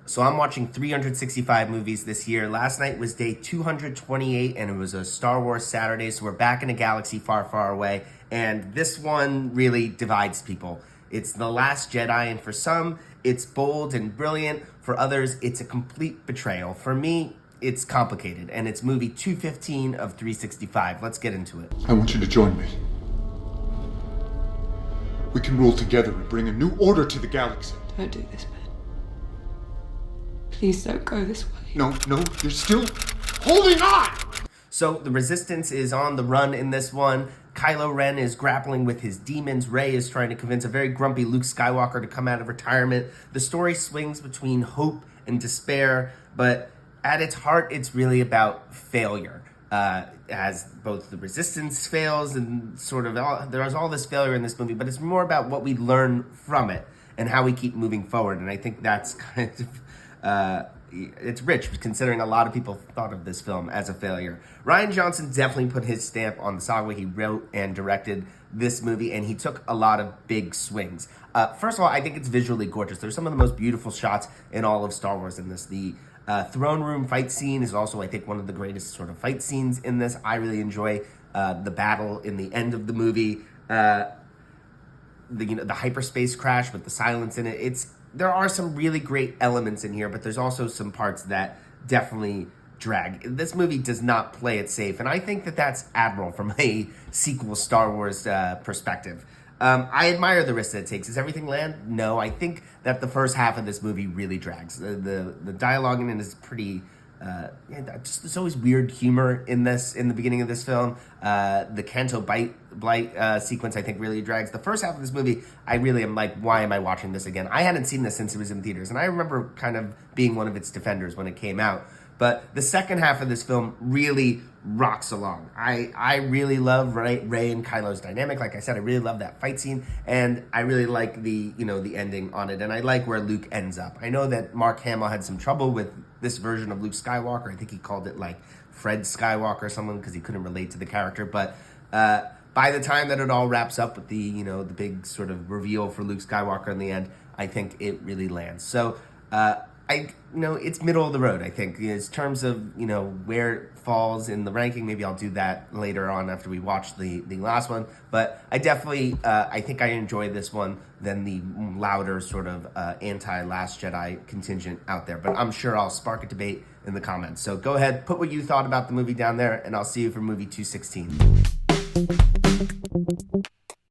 So I'm watching 365 movies this year. Last night was day 228, and it was a Star Wars Saturday, so we're back in a galaxy far, far away. And this one really divides people. It's The Last Jedi, and for some, it's bold and brilliant. For others, it's a complete betrayal. For me, it's complicated, and it's movie 215 of 365. Let's get into it. I want you to join me. We can rule together and bring a new order to the galaxy. Don't do this, Ben. Please don't go this way. No, you're still holding on! So the Resistance is on the run in this one. Kylo Ren is grappling with his demons. Rey is trying to convince a very grumpy Luke Skywalker to come out of retirement. The story swings between hope and despair, but at its heart, it's really about failure. As both the Resistance fails and there's all this failure in this movie, but it's more about what we learn from it and how we keep moving forward. And I think that's kind of, it's rich, considering a lot of people thought of this film as a failure. Rian Johnson definitely put his stamp on the Saga. He wrote and directed this movie, and he took a lot of big swings. First of all, I think it's visually gorgeous. There's some of the most beautiful shots in all of Star Wars in this. The throne room fight scene is also, I think, one of the greatest sort of fight scenes in this. I really enjoy the battle in the end of the movie. The hyperspace crash with the silence in it. There are some really great elements in here, but there's also some parts that definitely drag. This movie does not play it safe, and I think that that's admirable from a sequel Star Wars perspective. I admire the risk that it takes. Does everything land? No. I think that the first half of this movie really drags. The dialogue in it is pretty... there's always weird humor in the beginning of this film. The Canto Blight sequence, I think, really drags. The first half of this movie, I really am like, why am I watching this again? I hadn't seen this since it was in theaters, and I remember kind of being one of its defenders when it came out. But the second half of this film really rocks along. I really love Rey and Kylo's dynamic. Like I said, I really love that fight scene, and I really like the ending on it, and I like where Luke ends up. I know that Mark Hamill had some trouble with this version of Luke Skywalker. I think he called it like Fred Skywalker or someone because he couldn't relate to the character. But by the time that it all wraps up with the big sort of reveal for Luke Skywalker in the end, I think it really lands. So it's middle of the road, I think, in terms of, where it falls in the ranking. Maybe I'll do that later on after we watch the last one. But I definitely, I think I enjoy this one than the louder sort of anti-Last Jedi contingent out there. But I'm sure I'll spark a debate in the comments. So go ahead, put what you thought about the movie down there, and I'll see you for movie 216.